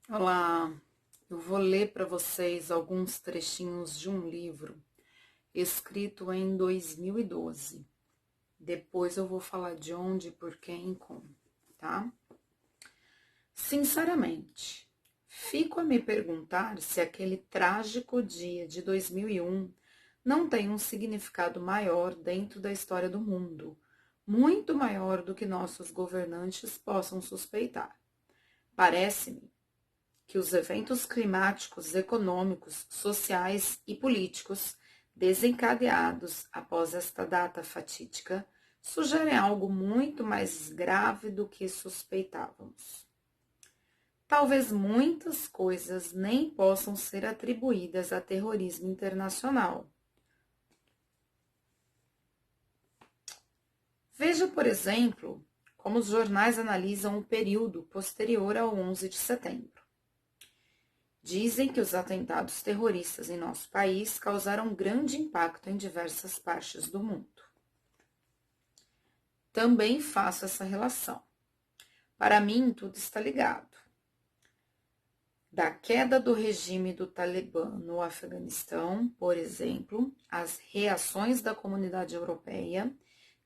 Olá, eu vou ler para vocês alguns trechinhos de um livro escrito em 2012. Depois eu vou falar de onde, por quem e como, tá? Sinceramente, fico a me perguntar se aquele trágico dia de 2001 não tem um significado maior dentro da história do mundo, muito maior do que nossos governantes possam suspeitar. Parece-me que os eventos climáticos, econômicos, sociais e políticos desencadeados após esta data fatídica sugerem algo muito mais grave do que suspeitávamos. Talvez muitas coisas nem possam ser atribuídas a terrorismo internacional. Veja, por exemplo, como os jornais analisam o período posterior ao 11 de setembro. Dizem que os atentados terroristas em nosso país causaram grande impacto em diversas partes do mundo. Também faço essa relação. Para mim, tudo está ligado. Da queda do regime do Talibã no Afeganistão, por exemplo, as reações da comunidade europeia,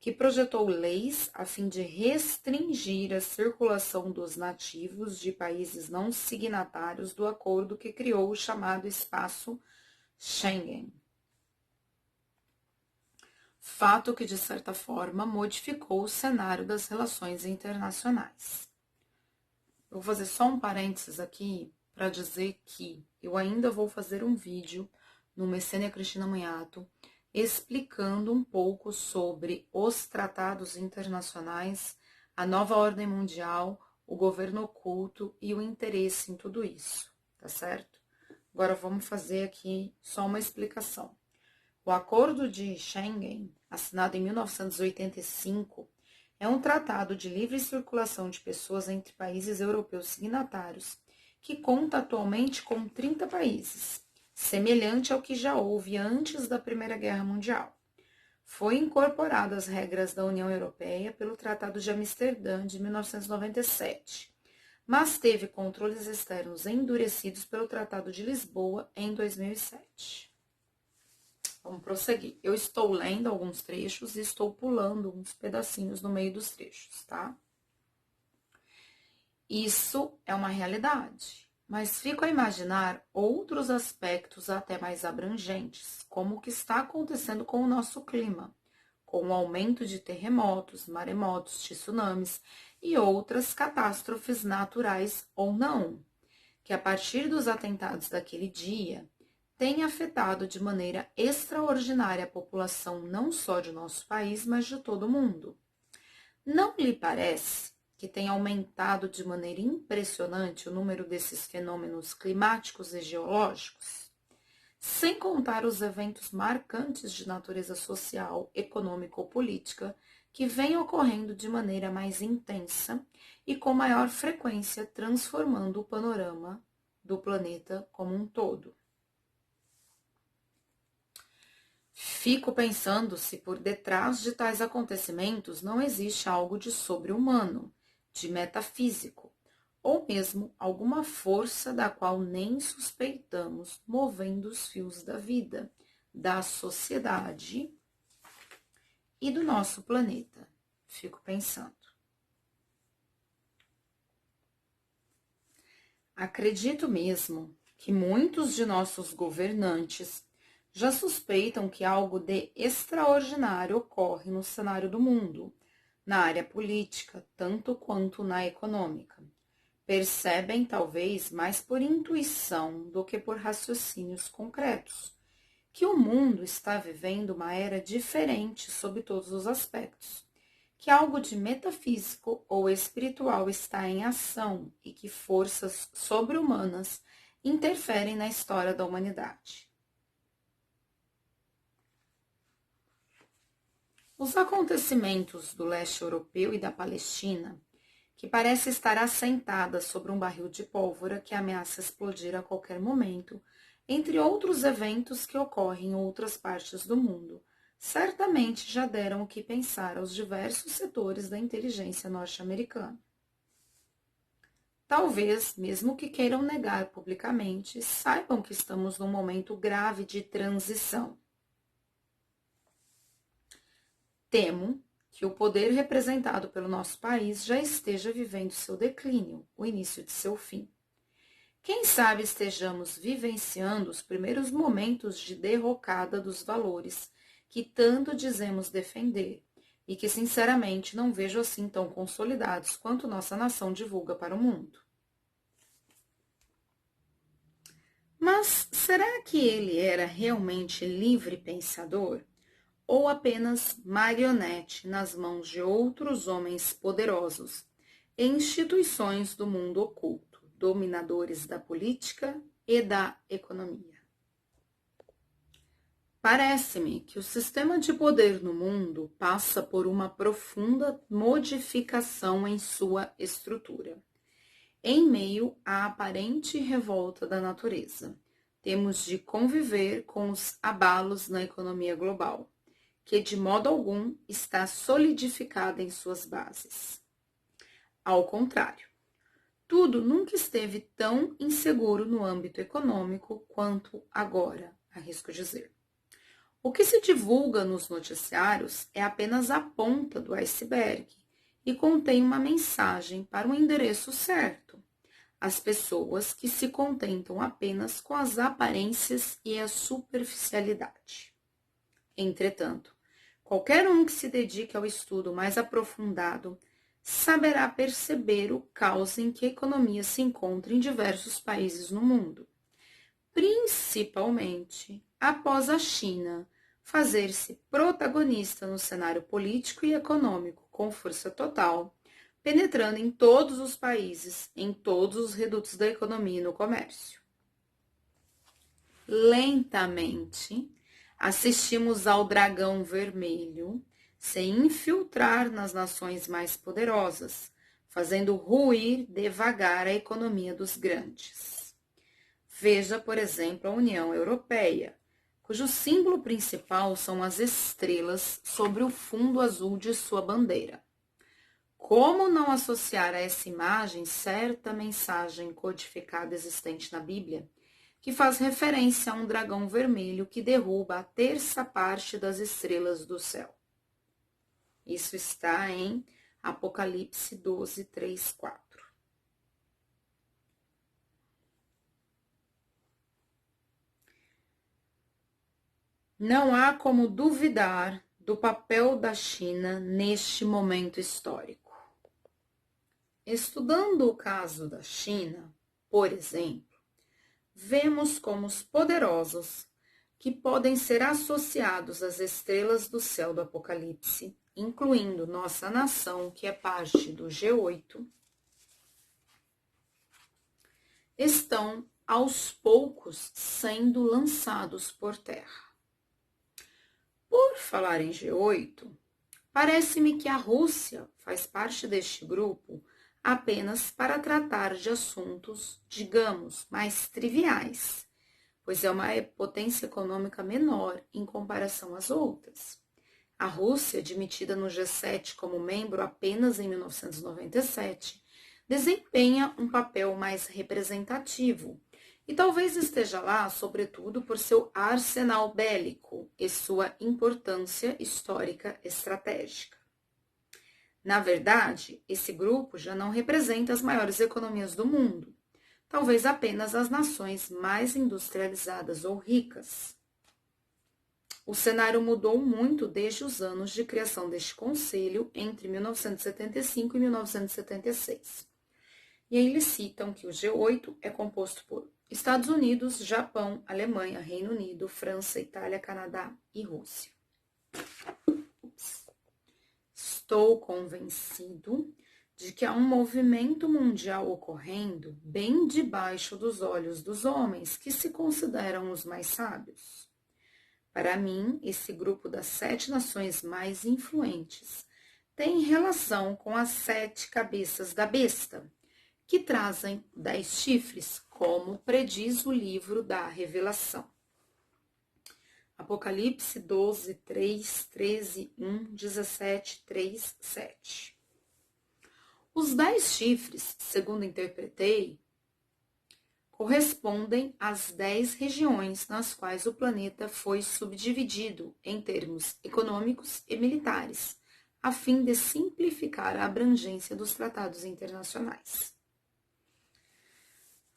que projetou leis a fim de restringir a circulação dos nativos de países não signatários do acordo que criou o chamado espaço Schengen. Fato que, de certa forma, modificou o cenário das relações internacionais. Eu vou fazer só um parênteses aqui para dizer que eu ainda vou fazer um vídeo no Messênia Cristina Munhato explicando um pouco sobre os tratados internacionais, a nova ordem mundial, o governo oculto e o interesse em tudo isso, tá certo? Agora vamos fazer aqui só uma explicação. O Acordo de Schengen, assinado em 1985, é um tratado de livre circulação de pessoas entre países europeus signatários, que conta atualmente com 30 países, semelhante ao que já houve antes da Primeira Guerra Mundial. Foi incorporado às regras da União Europeia pelo Tratado de Amsterdã de 1997, mas teve controles externos endurecidos pelo Tratado de Lisboa em 2007. Vamos prosseguir. Eu estou lendo alguns trechos e estou pulando uns pedacinhos no meio dos trechos, tá? Isso é uma realidade, mas fico a imaginar outros aspectos até mais abrangentes, como o que está acontecendo com o nosso clima, com o aumento de terremotos, maremotos, tsunamis e outras catástrofes naturais ou não, que a partir dos atentados daquele dia tem afetado de maneira extraordinária a população não só de nosso país, mas de todo o mundo. Não lhe parece que tem aumentado de maneira impressionante o número desses fenômenos climáticos e geológicos? Sem contar os eventos marcantes de natureza social, econômica ou política que vêm ocorrendo de maneira mais intensa e com maior frequência, transformando o panorama do planeta como um todo. Fico pensando se por detrás de tais acontecimentos não existe algo de sobre-humano, de metafísico, ou mesmo alguma força da qual nem suspeitamos movendo os fios da vida, da sociedade e do nosso planeta. Fico pensando. Acredito mesmo que muitos de nossos governantes já suspeitam que algo de extraordinário ocorre no cenário do mundo, na área política, tanto quanto na econômica. Percebem, talvez, mais por intuição do que por raciocínios concretos, que o mundo está vivendo uma era diferente sob todos os aspectos, que algo de metafísico ou espiritual está em ação e que forças sobre-humanas interferem na história da humanidade. Os acontecimentos do leste europeu e da Palestina, que parece estar assentada sobre um barril de pólvora que ameaça explodir a qualquer momento, entre outros eventos que ocorrem em outras partes do mundo, certamente já deram o que pensar aos diversos setores da inteligência norte-americana. Talvez, mesmo que queiram negar publicamente, saibam que estamos num momento grave de transição. Temo que o poder representado pelo nosso país já esteja vivendo seu declínio, o início de seu fim. Quem sabe estejamos vivenciando os primeiros momentos de derrocada dos valores que tanto dizemos defender e que, sinceramente, não vejo assim tão consolidados quanto nossa nação divulga para o mundo. Mas será que ele era realmente livre pensador? Ou apenas marionete nas mãos de outros homens poderosos e instituições do mundo oculto, dominadores da política e da economia? Parece-me que o sistema de poder no mundo passa por uma profunda modificação em sua estrutura. Em meio à aparente revolta da natureza, temos de conviver com os abalos na economia global, que de modo algum está solidificada em suas bases. Ao contrário, tudo nunca esteve tão inseguro no âmbito econômico quanto agora, arrisco dizer. O que se divulga nos noticiários é apenas a ponta do iceberg e contém uma mensagem para o endereço certo. As pessoas que se contentam apenas com as aparências e a superficialidade. Entretanto, qualquer um que se dedique ao estudo mais aprofundado saberá perceber o caos em que a economia se encontra em diversos países no mundo, principalmente após a China fazer-se protagonista no cenário político e econômico com força total, penetrando em todos os países, em todos os redutos da economia e no comércio. Lentamente, assistimos ao dragão vermelho se infiltrar nas nações mais poderosas, fazendo ruir devagar a economia dos grandes. Veja, por exemplo, a União Europeia, cujo símbolo principal são as estrelas sobre o fundo azul de sua bandeira. Como não associar a essa imagem certa mensagem codificada existente na Bíblia, que faz referência a um dragão vermelho que derruba a terça parte das estrelas do céu? Isso está em Apocalipse 12, 3, 4. Não há como duvidar do papel da China neste momento histórico. Estudando o caso da China, por exemplo, vemos como os poderosos, que podem ser associados às estrelas do céu do Apocalipse, incluindo nossa nação, que é parte do G8, estão aos poucos sendo lançados por terra. Por falar em G8, parece-me que a Rússia faz parte deste grupo apenas para tratar de assuntos, digamos, mais triviais, pois é uma potência econômica menor em comparação às outras. A Rússia, admitida no G7 como membro apenas em 1997, desempenha um papel mais representativo e talvez esteja lá, sobretudo, por seu arsenal bélico e sua importância histórica estratégica. Na verdade, esse grupo já não representa as maiores economias do mundo, talvez apenas as nações mais industrializadas ou ricas. O cenário mudou muito desde os anos de criação deste conselho, entre 1975 e 1976. E aí eles citam que o G8 é composto por Estados Unidos, Japão, Alemanha, Reino Unido, França, Itália, Canadá e Rússia. Estou convencido de que há um movimento mundial ocorrendo bem debaixo dos olhos dos homens que se consideram os mais sábios. Para mim, esse grupo das 7 nações mais influentes tem relação com as 7 cabeças da besta, que trazem 10 chifres, como prediz o livro da Revelação. Apocalipse 12, 3, 13, 1, 17, 3, 7. Os 10 chifres, segundo interpretei, correspondem às 10 regiões nas quais o planeta foi subdividido em termos econômicos e militares, a fim de simplificar a abrangência dos tratados internacionais.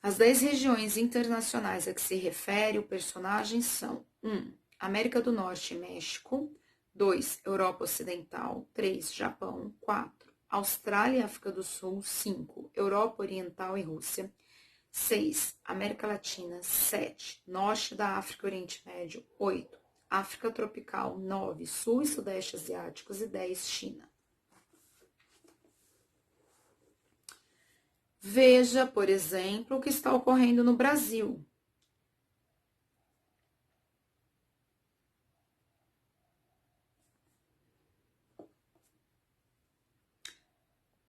As 10 regiões internacionais a que se refere o personagem são 1. América do Norte e México, 2. Europa Ocidental, 3. Japão, 4. Austrália e África do Sul, 5. Europa Oriental e Rússia, 6. América Latina, 7. Norte da África e Oriente Médio, 8. África Tropical, 9. Sul e Sudeste Asiáticos e 10. China. Veja, por exemplo, o que está ocorrendo no Brasil.